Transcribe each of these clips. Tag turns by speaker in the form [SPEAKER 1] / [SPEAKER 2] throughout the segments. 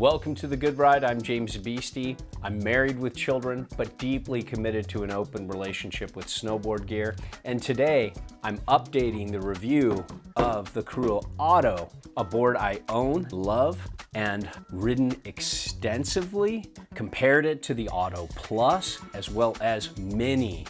[SPEAKER 1] Welcome to The Good Ride. I'm James Beastie. I'm married with children, but deeply committed to an open relationship with snowboard gear. And today, I'm updating the review of the Korua Otto, a board I own, love, and ridden extensively. Compared it to the Otto Plus, as well as many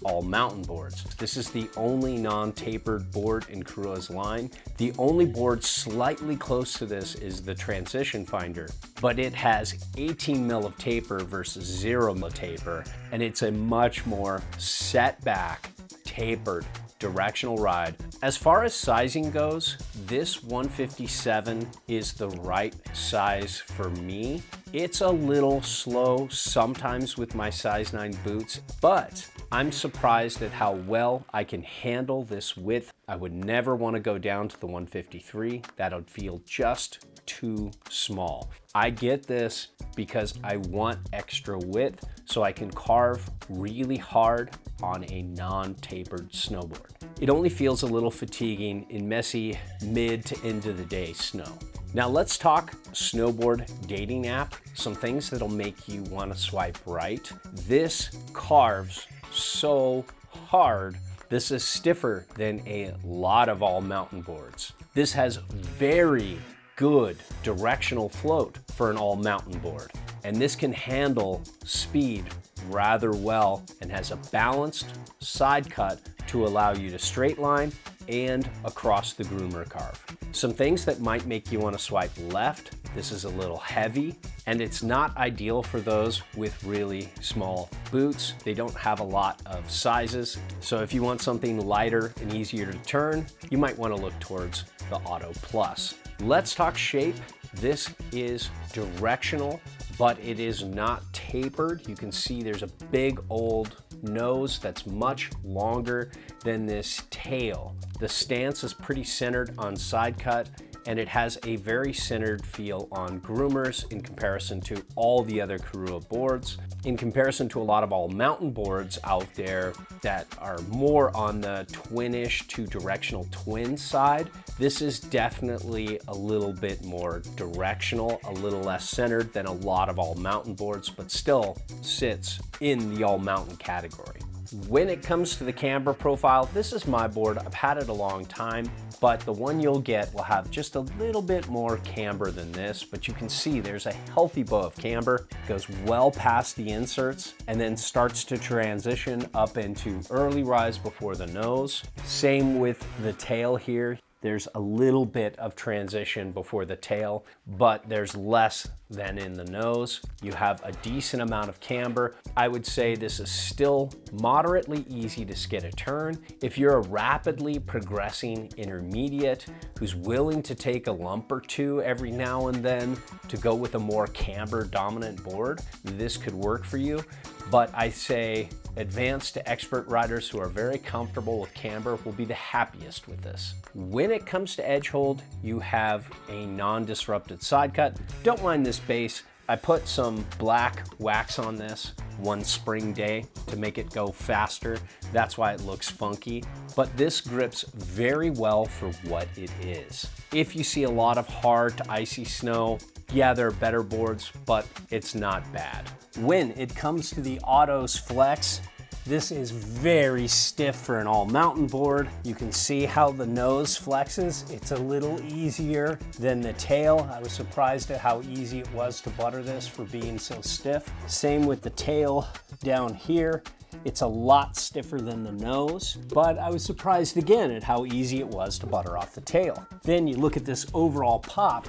[SPEAKER 1] all-mountain boards. This is the only non-tapered board in Korua's line. The only board slightly close to this is the Transition Finder, but it has 18 mil of taper versus 0 mil taper, and it's a much more set back, tapered, directional ride. As far as sizing goes, this 157 is the right size for me. It's a little slow sometimes with my size 9 boots, but I'm surprised at how well I can handle this width. I would never want to go down to the 153. That would feel just too small. I get this because I want extra width so I can carve really hard on a non-tapered snowboard. It only feels a little fatiguing in messy mid to end of the day snow. Now let's talk snowboard dating app, some things that'll make you want to swipe right. This carves so hard. This is stiffer than a lot of all mountain boards. This has very good directional float for an all mountain board. And this can handle speed rather well and has a balanced side cut to allow you to straight line and across the groomer carve. Some things that might make you want to swipe left. This is a little heavy and it's not ideal for those with really small boots. They don't have a lot of sizes. So if you want something lighter and easier to turn, you might want to look towards the Otto Plus. Let's talk shape. This is directional, but it is not tapered. You can see there's a big old nose that's much longer than this tail. The stance is pretty centered on side cut, and it has a very centered feel on groomers in comparison to all the other Korua boards. In comparison to a lot of all mountain boards out there that are more on the twinish to directional twin side, this is definitely a little bit more directional, a little less centered than a lot of all mountain boards, but still sits in the all mountain category. When it comes to the camber profile, this is my board. I've had it a long time, but the one you'll get will have just a little bit more camber than this, but you can see there's a healthy bow of camber, goes well past the inserts, and then starts to transition up into early rise before the nose. Same with the tail here. There's a little bit of transition before the tail, but there's less than in the nose. You have a decent amount of camber. I would say this is still moderately easy to skid a turn. If you're a rapidly progressing intermediate who's willing to take a lump or two every now and then to go with a more camber dominant board, this could work for you. But I say advanced to expert riders who are very comfortable with camber will be the happiest with this. When it comes to edge hold, you have a non-disrupted side cut. Don't mind this base. I put some black wax on this one spring day to make it go faster. That's why it looks funky, but this grips very well for what it is. If you see a lot of hard to icy snow, yeah, there are better boards, but it's not bad. When it comes to the Otto's Flex, this is very stiff for an all mountain board. You can see how the nose flexes. It's a little easier than the tail. I was surprised at how easy it was to butter this for being so stiff. Same with the tail down here. It's a lot stiffer than the nose, but I was surprised again at how easy it was to butter off the tail. Then you look at this overall pop,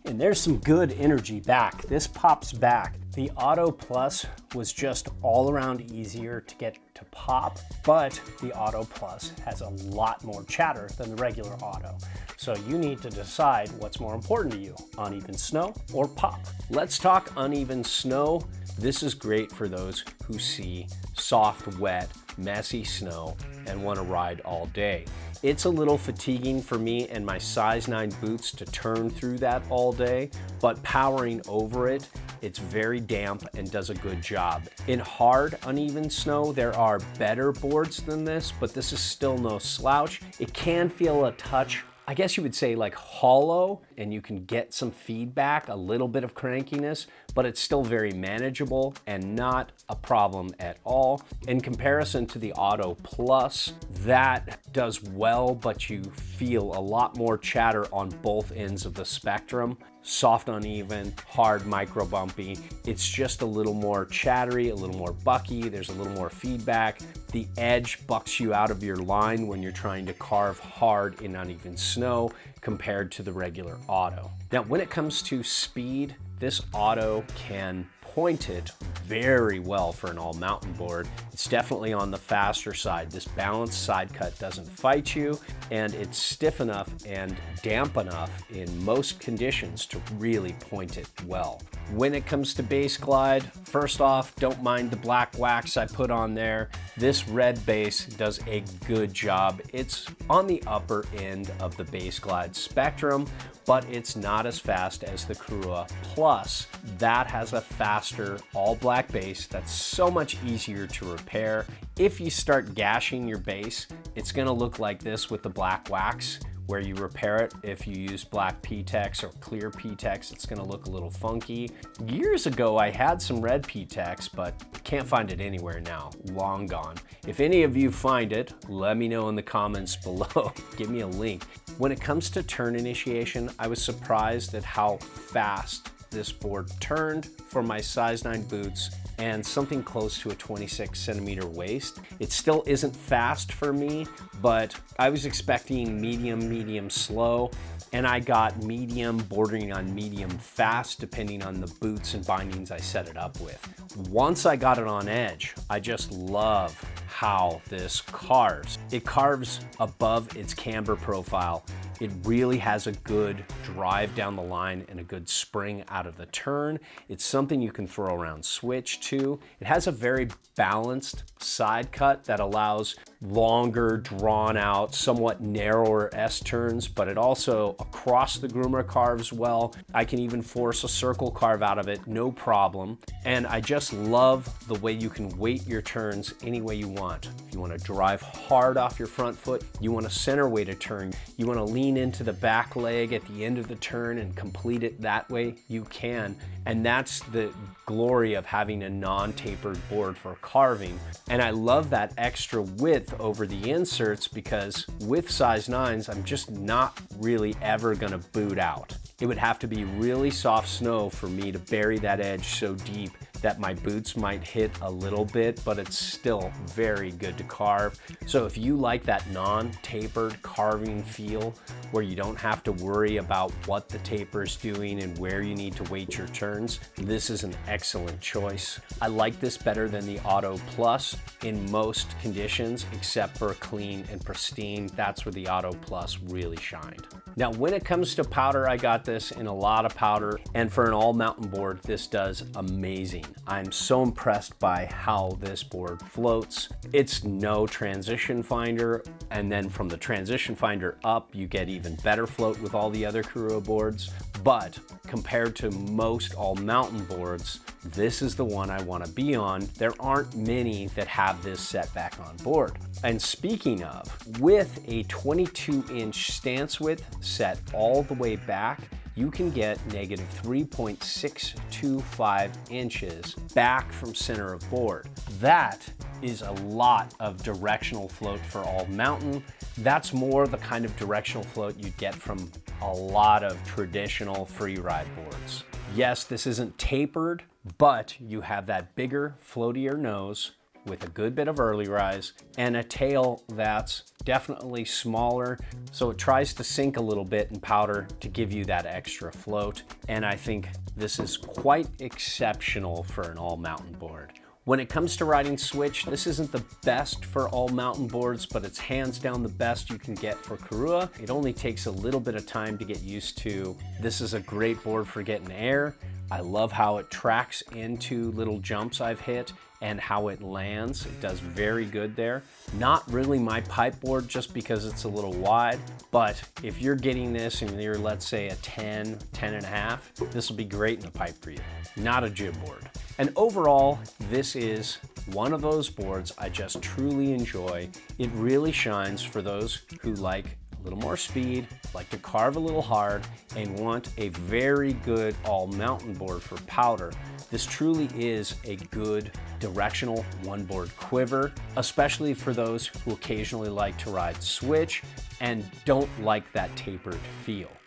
[SPEAKER 1] and there's some good energy back. This pops back. The Otto Plus was just all around easier to get to pop, but the Otto Plus has a lot more chatter than the regular Otto. So you need to decide what's more important to you, uneven snow or pop. Let's talk uneven snow. This is great for those who see soft, wet, messy snow and want to ride all day. It's a little fatiguing for me and my size 9 boots to turn through that all day, but powering over it, it's very damp and does a good job. In hard, uneven snow, there are better boards than this, but this is still no slouch. It can feel a touch I guess you would say like hollow, and you can get some feedback, a little bit of crankiness, but it's still very manageable and not a problem at all. In comparison to the Otto Plus, that does well, but you feel a lot more chatter on both ends of the spectrum. Soft, uneven, hard, micro bumpy. It's just a little more chattery, a little more bucky. There's a little more feedback. The edge bucks you out of your line when you're trying to carve hard in uneven snow compared to the regular Otto. Now, when it comes to speed, this Otto can point it very well for an all mountain board. It's definitely on the faster side. This balanced side cut doesn't fight you, and it's stiff enough and damp enough in most conditions to really point it well. When it comes to base glide, first off, don't mind the black wax I put on there. This red base does a good job. It's on the upper end of the base glide spectrum, but it's not as fast as the Korua Plus. That has a faster all black base that's so much easier to repair. If you start gashing your base, it's gonna look like this with the black wax, where you repair it. If you use black P-Tex or clear P-Tex, it's gonna look a little funky. Years ago, I had some red P-Tex, but can't find it anywhere now, long gone. If any of you find it, let me know in the comments below. Give me a link. When it comes to turn initiation, I was surprised at how fast this board turned for my size 9 boots and something close to a 26 centimeter waist. It still isn't fast for me, but I was expecting medium, slow, and I got medium bordering on medium fast depending on the boots and bindings I set it up with. Once I got it on edge, I just love how this carves. It carves above its camber profile. It really has a good drive down the line and a good spring out of the turn. It's something you can throw around switch too. It has a very balanced side cut that allows longer, drawn out, somewhat narrower S-turns, but it also across the groomer carves well. I can even force a circle carve out of it, no problem. And I just love the way you can weight your turns any way you want. If you want to drive hard off your front foot, you want to center weight a turn, you want to lean into the back leg at the end of the turn and complete it that way, you can. And that's the glory of having a non-tapered board for carving. And I love that extra width over the inserts because with size 9s, I'm just not really ever gonna boot out. It would have to be really soft snow for me to bury that edge so deep that my boots might hit a little bit, but it's still very good to carve. So if you like that non-tapered carving feel where you don't have to worry about what the taper is doing and where you need to weight your turns, this is an excellent choice. I like this better than the Otto Plus in most conditions, except for clean and pristine. That's where the Otto Plus really shined. Now, when it comes to powder, I got this in a lot of powder, and for an all mountain board, this does amazing. I'm so impressed by how this board floats. It's no transition finder, and then from the transition finder up, you get even better float with all the other Korua boards. But compared to most all mountain boards, this is the one I want to be on. There aren't many that have this set back on board. And speaking of, with a 22-inch stance width set all the way back, you can get negative 3.625 inches back from center of board. That is a lot of directional float for all mountain. That's more the kind of directional float you'd get from a lot of traditional free ride boards. Yes, this isn't tapered, but you have that bigger, floatier nose with a good bit of early rise and a tail that's definitely smaller, so it tries to sink a little bit in powder to give you that extra float. And I think this is quite exceptional for an all mountain board. When it comes to riding switch, this isn't the best for all mountain boards, but it's hands down the best you can get for Korua. It only takes a little bit of time to get used to. This is a great board for getting air. I love how it tracks into little jumps I've hit and how it lands. It does very good there. Not really my pipe board just because it's a little wide, but if you're getting this and you're, let's say, a 10, 10 and a half, this will be great in the pipe for you. Not a jib board. And overall, this is one of those boards I just truly enjoy. It really shines for those who like a little more speed, like to carve a little hard, and want a very good all mountain board for powder, this truly is a good directional one board quiver, especially for those who occasionally like to ride switch and don't like that tapered feel.